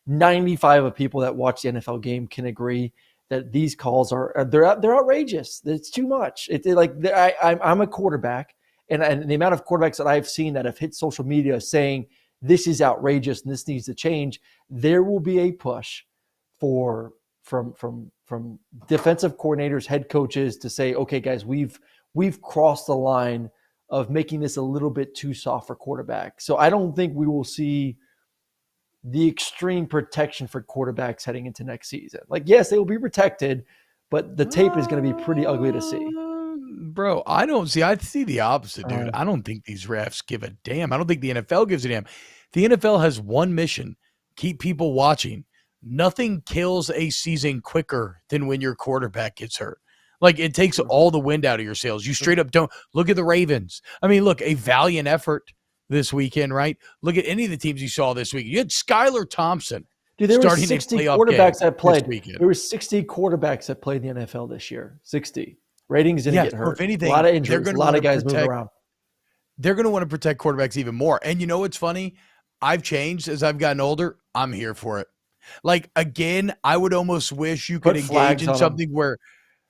95 of people that watch the NFL game can agree that these calls they're outrageous. It's too much. I'm a quarterback, and the amount of quarterbacks that I've seen that have hit social media saying this is outrageous and this needs to change, there will be a push from defensive coordinators, head coaches to say, okay, guys, we've crossed the line of making this a little bit too soft for quarterback. So I don't think we will see the extreme protection for quarterbacks heading into next season. Like, yes, they will be protected, but the tape is going to be pretty ugly to see.
Bro, I see the opposite, dude. I don't think these refs give a damn. I don't think the NFL gives a damn. The NFL has one mission: keep people watching. Nothing kills a season quicker than when your quarterback gets hurt. Like, it takes all the wind out of your sails. You straight up don't look at the Ravens. I mean, look, a valiant effort this weekend, right? Look at any of the teams you saw this week. You had Skylar Thompson.
Dude, there were 60 quarterbacks that played. There were 60 quarterbacks that played in the NFL this year. 60. Ratings didn't get hurt.
If anything,
a lot of injuries, a lot of guys moving around.
They're going to want to protect quarterbacks even more. And you know what's funny? I've changed as I've gotten older. I'm here for it. Like, again, I would almost wish you could engage in something where –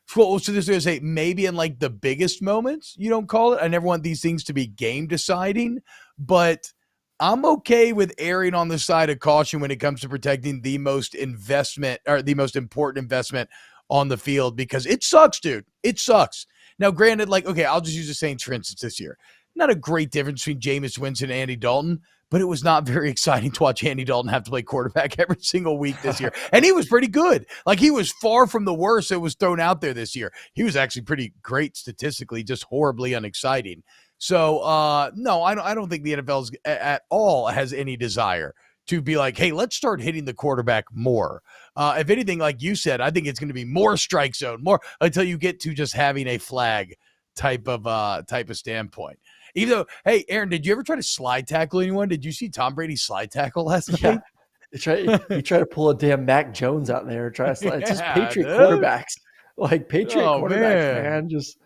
so this is going to say maybe in, like, the biggest moments you don't call it. I never want these things to be game deciding, but I'm okay with erring on the side of caution when it comes to protecting the most important investment on the field, because it sucks, dude. It sucks. Now, granted, like, okay, I'll just use the Saints, for instance, this year. Not a great difference between Jameis Winston and Andy Dalton, but it was not very exciting to watch Andy Dalton have to play quarterback every single week this year. And he was pretty good. Like, he was far from the worst that was thrown out there this year. He was actually pretty great statistically, just horribly unexciting. So, no, I don't think the NFL at all has any desire to be like, hey, let's start hitting the quarterback more. If anything, like you said, I think it's going to be more strike zone, more until you get to just having a flag type of standpoint. Even though, hey, Aaron, did you ever try to slide tackle anyone? Did you see Tom Brady slide tackle last night?
You try to pull a damn Mac Jones out there. Try to slide. It's just Patriot quarterbacks. Like, Patriot quarterbacks, man. Just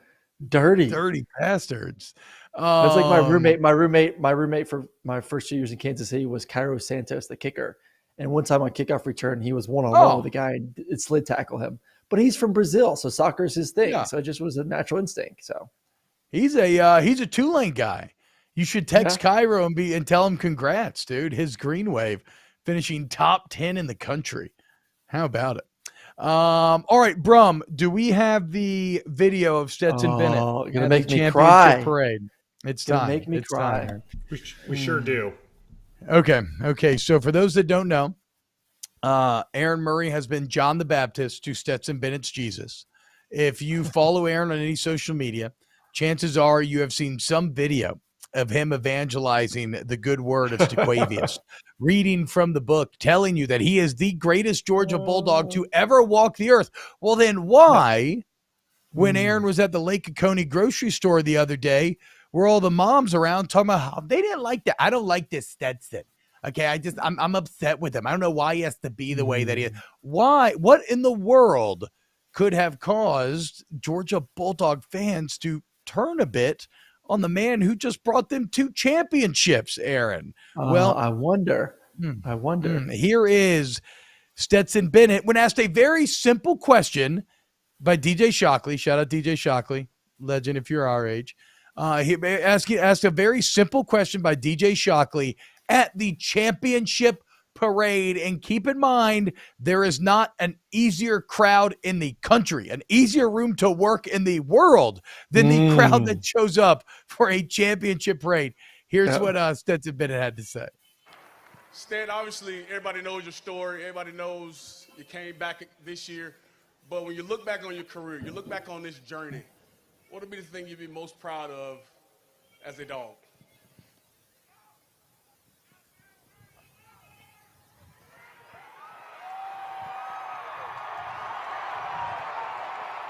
dirty.
Dirty bastards.
That's like my roommate for my first 2 years in Kansas City was Cairo Santos, the kicker. And one time on kickoff return, he was one-on-one with a guy and it slid tackle him. But he's from Brazil, so soccer is his thing. Yeah. So it just was a natural instinct. So
he's a Tulane guy. You should text Cairo and tell him congrats, dude. His green wave finishing top 10 in the country. How about it? All right, Brum, do we have the video of Stetson Bennett
at the
championship
cry.
parade? It's time.
Make me cry.
We sure do.
Okay. So for those that don't know, Aaron Murray has been John the Baptist to Stetson Bennett's Jesus. If you follow Aaron on any social media, chances are you have seen some video of him evangelizing the good word of Stequavius, reading from the book, telling you that he is the greatest Georgia Bulldog to ever walk the earth. Well, then why, when Aaron was at the Lake Oconee grocery store the other day, were all the moms around talking about how they didn't like that? I don't like this Stetson. Okay, I'm upset with him. I don't know why he has to be the way that he is. Why? What in the world could have caused Georgia Bulldog fans to turn a bit on the man who just brought them 2 championships, Aaron?
Well, I wonder.
Here is Stetson Bennett when asked a very simple question by DJ Shockley. Shout out DJ Shockley, legend if you're our age. He asked a very simple question by DJ Shockley at the championship parade. And keep in mind, there is not an easier crowd in the country, an easier room to work in the world than the crowd that shows up for a championship parade. Here's what Stetson Bennett had to say.
Stet, obviously, everybody knows your story. Everybody knows you came back this year. But when you look back on your career, you look back on this journey, what would be the thing you'd be most proud of as a dog?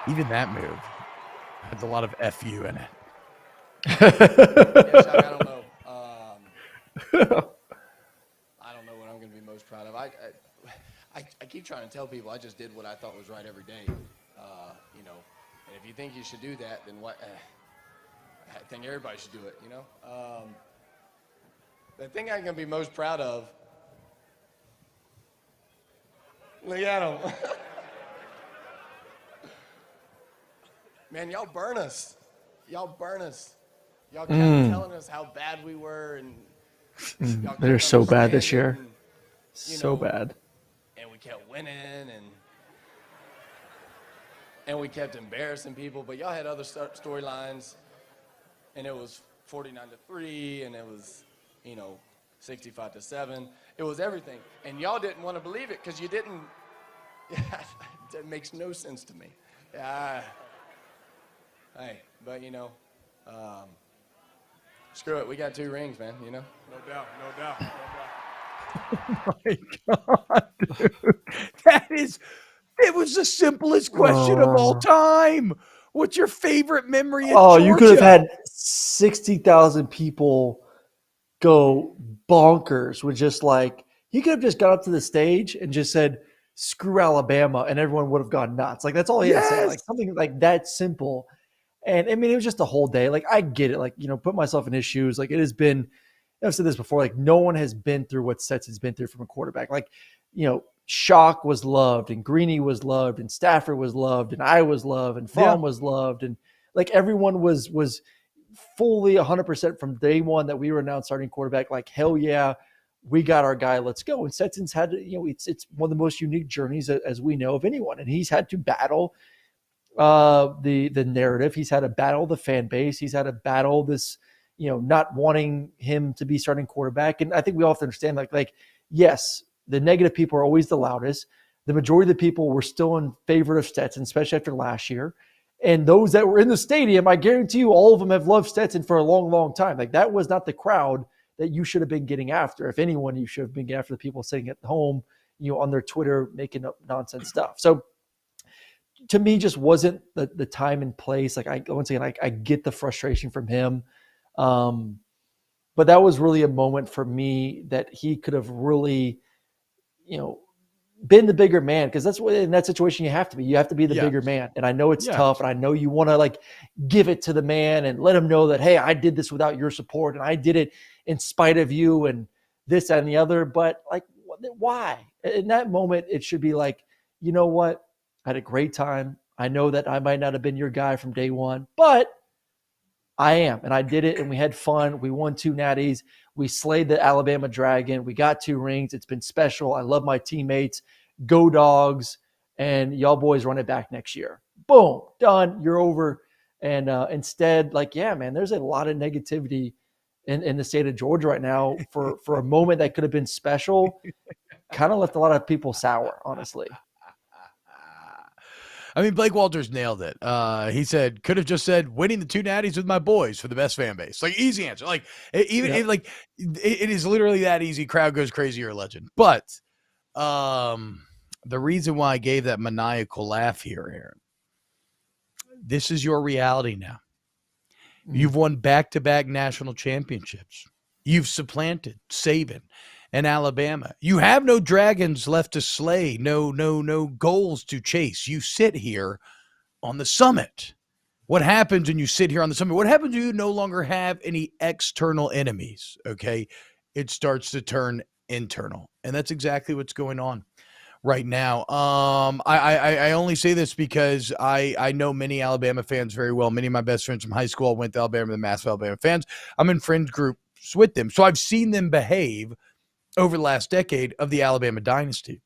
Even that move has a lot of FU in it.
Yes, I don't know. I don't know what I'm going to be most proud of. I keep trying to tell people I just did what I thought was right every day. And if you think you should do that, then what? I think everybody should do it. The thing I'm going to be most proud of. Look at him. Man, y'all burn us. Y'all kept telling us how bad we were, and
they're so bad this year. So bad.
And we kept winning, and we kept embarrassing people. But y'all had other storylines, and it was 49-3, and it was, 65-7. It was everything, and y'all didn't want to believe it because you didn't. That makes no sense to me. Hey, but screw it. We got 2 rings, man. No doubt.
Oh my God, dude. It was the simplest question of all time. What's your favorite memory in Georgia?
You could have had 60,000 people go bonkers with just he could have just got up to the stage and just said, screw Alabama, and everyone would have gone nuts. That's all he had to say. Something like that simple. And I mean, it was just a whole day. I get it. Put myself in his shoes. It has been, I've said this before, no one has been through what Stetson's been through from a quarterback. Shock was loved, and Greeny was loved, and Stafford was loved, and I was loved, and Fromm was loved. And everyone was fully 100% from day one that we were announced starting quarterback. Hell yeah, we got our guy. Let's go. And Stetson's had, it's one of the most unique journeys as we know of anyone. And he's had to battle the narrative. He's had to battle the fan base. He's had to battle this, not wanting him to be starting quarterback. And I think we all have to understand, yes, the negative people are always the loudest. The majority of the people were still in favor of Stetson, especially after last year. And those that were in the stadium, I guarantee you, all of them have loved Stetson for a long, long time. That was not the crowd that you should have been getting after. If anyone, you should have been getting after the people sitting at home, on their Twitter, making up nonsense stuff. So to me, just wasn't the time and place. Once again, I get the frustration from him. But that was really a moment for me that he could have really, been the bigger man, because that's what in that situation you have to be. You have to be the bigger man. And I know it's tough, and I know you want to like give it to the man and let him know that, hey, I did this without your support, and I did it in spite of you, and this and the other. But like, why? In that moment, it should be like, you know what? I had a great time. I know that I might not have been your guy from day one, but I am, and I did it, and we had fun. We won 2 natties. We slayed the Alabama Dragon. We got 2 rings. It's been special. I love my teammates. Go Dogs, and y'all boys run it back next year. Boom, done. You're over. And instead, like, yeah, man, there's a lot of negativity in the state of Georgia right now for a moment that could have been special. Kind of left a lot of people sour, honestly.
I mean, Blake Walters nailed it. He said, could have just said, winning the 2 natties with my boys for the best fan base. Like, easy answer. Like, it is literally that easy. Crowd goes crazy or legend. But the reason why I gave that maniacal laugh here, Aaron, this is your reality now. You've won back-to-back national championships. You've supplanted Saban and Alabama. You have no dragons left to slay, no goals to chase. You sit here on the summit. What happens when you sit here on the summit? What happens when you no longer have any external enemies? Okay, it starts to turn internal, and that's exactly what's going on right now. I only say this because I know many Alabama fans very well. Many of my best friends from high school went to Alabama, the massive Alabama fans. I'm in friend groups with them, so I've seen them behave over the last decade of the Alabama dynasty.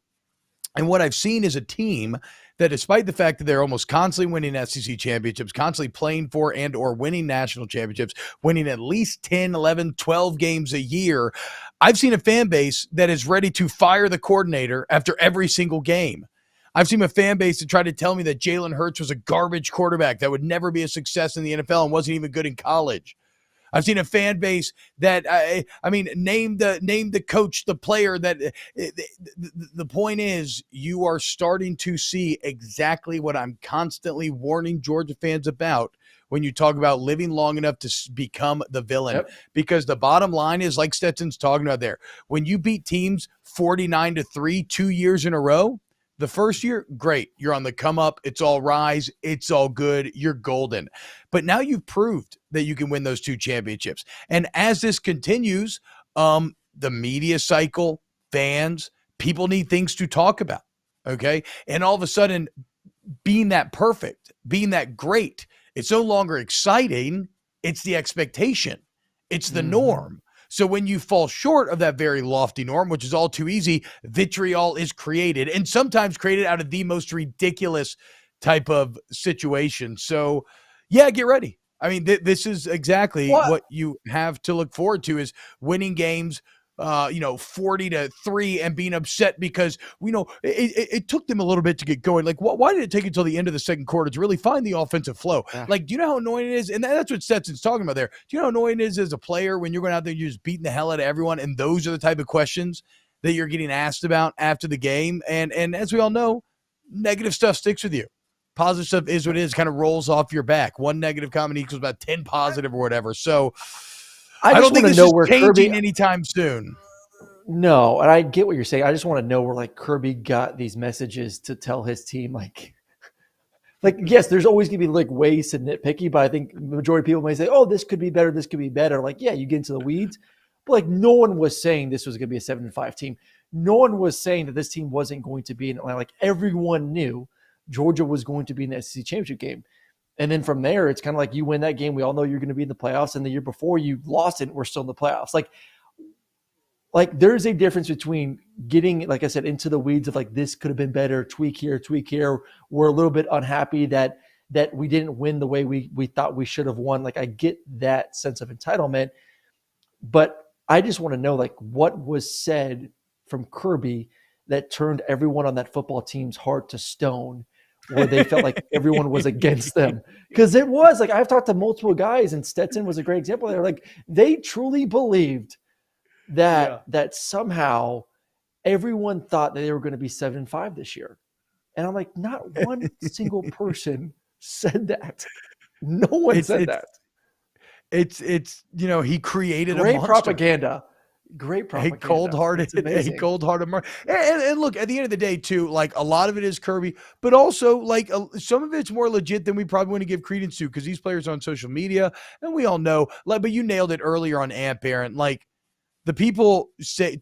And what I've seen is a team that, despite the fact that they're almost constantly winning SEC championships, constantly playing for and or winning national championships, winning at least 10, 11, 12 games a year, I've seen a fan base that is ready to fire the coordinator after every single game. I've seen a fan base that tried to tell me that Jalen Hurts was a garbage quarterback that would never be a success in the NFL and wasn't even good in college. I've seen a fan base that, name the coach, the player. That the point is, you are starting to see exactly what I'm constantly warning Georgia fans about when you talk about living long enough to become the villain. Yep. Because the bottom line is, like Stetson's talking about there, when you beat teams 49-3 2 years in a row, the first year, great. You're on the come up. It's all rise. It's all good. You're golden. But now you've proved that you can win those 2 championships. And as this continues, the media cycle, fans, people need things to talk about. Okay. And all of a sudden, being that perfect, being that great, it's no longer exciting. It's the expectation. It's the norm. So when you fall short of that very lofty norm, which is all too easy, vitriol is created, and sometimes created out of the most ridiculous type of situation. So, yeah, get ready. I mean, this is exactly what you have to look forward to, is winning games, 40-3 and being upset because, it took them a little bit to get going. Like, why did it take until the end of the second quarter to really find the offensive flow? Yeah. Like, do you know how annoying it is? And that's what Stetson's talking about there. Do you know how annoying it is as a player when you're going out there and you're just beating the hell out of everyone, and those are the type of questions that you're getting asked about after the game? And as we all know, negative stuff sticks with you. Positive stuff is what it is, kind of rolls off your back. One negative comment equals about 10 positive or whatever. So I don't think this is changing anytime soon.
No, and I get what you're saying. I just want to know where like Kirby got these messages to tell his team, like yes, there's always gonna be like ways to nitpicky, but I think the majority of people may say, "Oh, this could be better. This could be better." Like, yeah, you get into the weeds, but like no one was saying this was gonna be a 7-5 team. No one was saying that this team wasn't going to be in Atlanta. Like, everyone knew Georgia was going to be in the SEC championship game. And then from there, it's kind of like you win that game. We all know you're going to be in the playoffs. And the year before you lost it, we're still in the playoffs. Like there's a difference between getting, like I said, into the weeds of like, this could have been better, tweak here. We're a little bit unhappy that we didn't win the way we thought we should have won. Like, I get that sense of entitlement, but I just want to know, like, what was said from Kirby that turned everyone on that football team's heart to stone, where they felt like everyone was against them. Because it was like, I've talked to multiple guys, and Stetson was a great example. They're like, they truly believed that somehow everyone thought that they were going to be 7-5 this year. And I'm like, not one single person said that. No one said that.
It's he created
great
a monster.
Propaganda. Great propaganda.
A cold-hearted Murray. And look, at the end of the day, too, like a lot of it is Kirby, but also like some of it's more legit than we probably want to give credence to because these players are on social media, and we all know. Like, but you nailed it earlier on AMP, Aaron. Like the people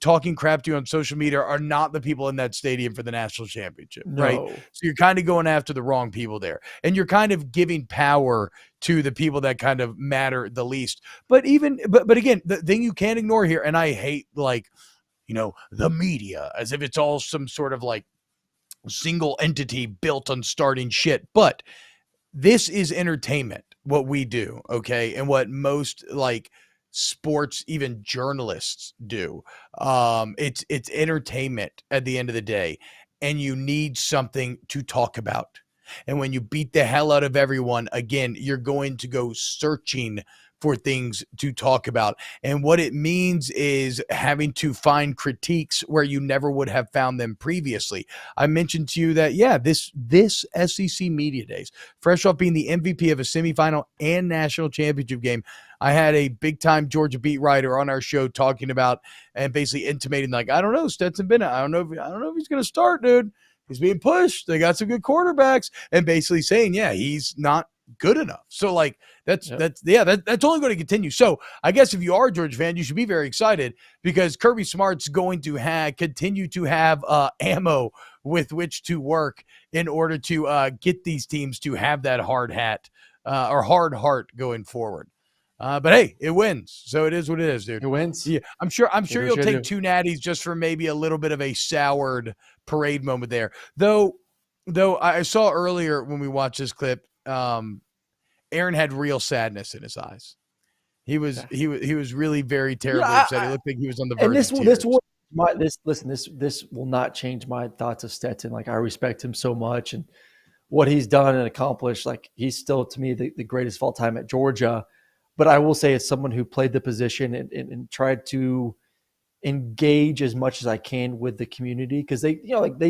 talking crap to you on social media are not the people in that stadium for the national championship, right? So you're kind of going after the wrong people there, and you're kind of giving power to the people that kind of matter the least. But again, the thing you can't ignore here, and I hate like, the media as if it's all some sort of like single entity built on starting shit. But this is entertainment, what we do, okay? And what most like sports, even journalists do. It's entertainment at the end of the day, and you need something to talk about. And when you beat the hell out of everyone, again, you're going to go searching for things to talk about. And what it means is having to find critiques where you never would have found them previously. I mentioned to you that, this SEC Media Days, fresh off being the MVP of a semifinal and national championship game, I had a big-time Georgia beat writer on our show talking about and basically intimating, like, I don't know, Stetson Bennett, I don't know if he's going to start, dude. He's being pushed. They got some good quarterbacks, and basically saying, he's not good enough. So like that's only going to continue. So I guess if you are a Georgia fan, you should be very excited because Kirby Smart's going to continue to have ammo with which to work in order to get these teams to have that hard hard heart going forward. But hey, it wins. So it is what it is, dude.
It wins.
Yeah, I'm sure you'll take two natties just for maybe a little bit of a soured parade moment there. Though I saw earlier when we watched this clip, Aaron had real sadness in his eyes. He was really very terribly upset. He looked like he was on the verge.
And this will not change my thoughts of Stetson. Like I respect him so much and what he's done and accomplished. Like he's still to me the greatest of all time at Georgia. But I will say, as someone who played the position and tried to engage as much as I can with the community, because they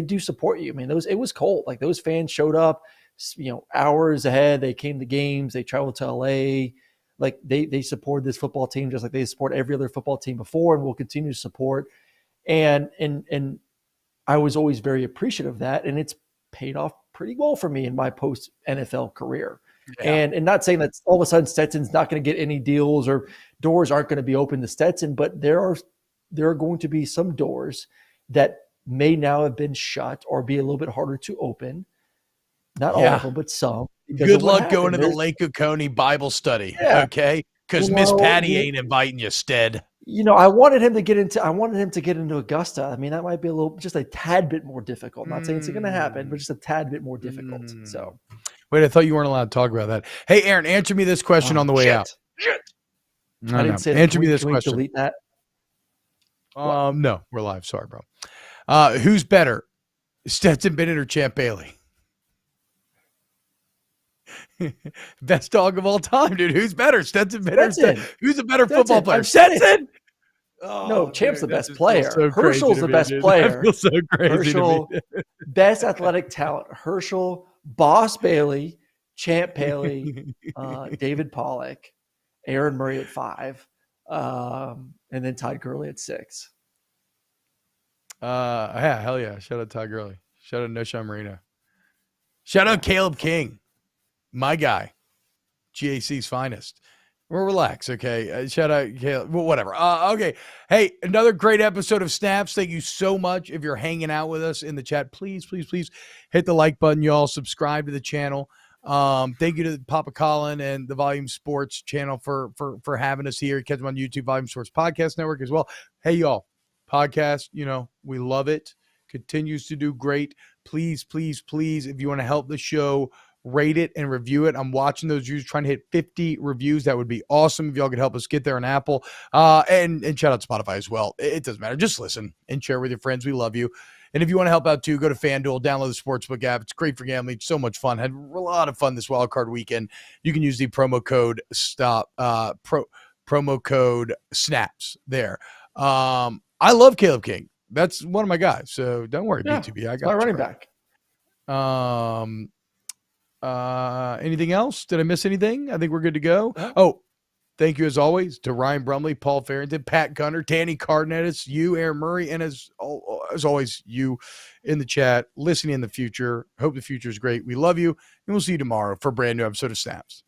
do support you. I mean, it was cold. Like those fans showed up, hours ahead. They came to games. They traveled to LA. Like they support this football team just like they support every other football team before, and will continue to support. And I was always very appreciative of that, and it's paid off pretty well for me in my post NFL career. Yeah. And not saying that all of a sudden Stetson's not going to get any deals or doors aren't going to be open to Stetson, but there are going to be some doors that may now have been shut or be a little bit harder to open. Not all of them, but some.
Good luck going to the Lake Oconee Bible study, okay? Because Miss Patty ain't inviting you, Stead.
I wanted him to get into Augusta. I mean, that might be just a tad bit more difficult. Not saying it's going to happen, but just a tad bit more difficult. So.
Wait, I thought you weren't allowed to talk about that. Hey, Aaron, answer me this question on the way out.
Shit. I didn't say
answer me this question.
Delete that?
No, we're live. Sorry, bro. Who's better, Stetson Bennett or Champ Bailey? Best dog of all time, dude. Who's better, Stetson Bennett? Who's a better football player?
Stetson. No, Champ's the best player.
So
Herschel's the best player.
I feel so crazy.
Herschel, best athletic talent. Herschel, Boss Bailey, Champ Bailey, David Pollock, Aaron Murray at 5, and then Todd Gurley at 6.
Hell yeah. Shout out Todd Gurley. Shout out Noshawn Marino. Shout out Caleb King, my guy, GAC's finest. Well, relax, okay? Shout out Caleb. Well, whatever. Okay. Hey, another great episode of Snaps. Thank you so much. If you're hanging out with us in the chat, please hit the like button, y'all. Subscribe to the channel. Thank you to Papa Colin and the Volume Sports channel for having us here. Catch them on YouTube, Volume Sports Podcast Network as well. Hey, y'all. Podcast, we love it. Continues to do great. Please, if you want to help the show, rate it and review it. I'm watching those reviews, trying to hit 50 reviews. That would be awesome if y'all could help us get there on Apple. And shout out Spotify as well. It doesn't matter. Just listen and share with your friends. We love you. And if you want to help out too, go to FanDuel, download the Sportsbook app. It's great for gambling. It's so much fun. Had a lot of fun this wild card weekend. You can use the promo code SNAPS there. I love Caleb King. That's one of my guys. So don't worry, B2B. I got
my running back.
Anything else? Did I miss anything? I think we're good to go. Oh, Thank you, as always, to Ryan Brumley, Paul Farrington, Pat Gunner, Danny Cardenetis, you, Aaron Murray, and as always, you in the chat, listening in the future. Hope the future is great. We love you, and we'll see you tomorrow for a brand new episode of Snaps.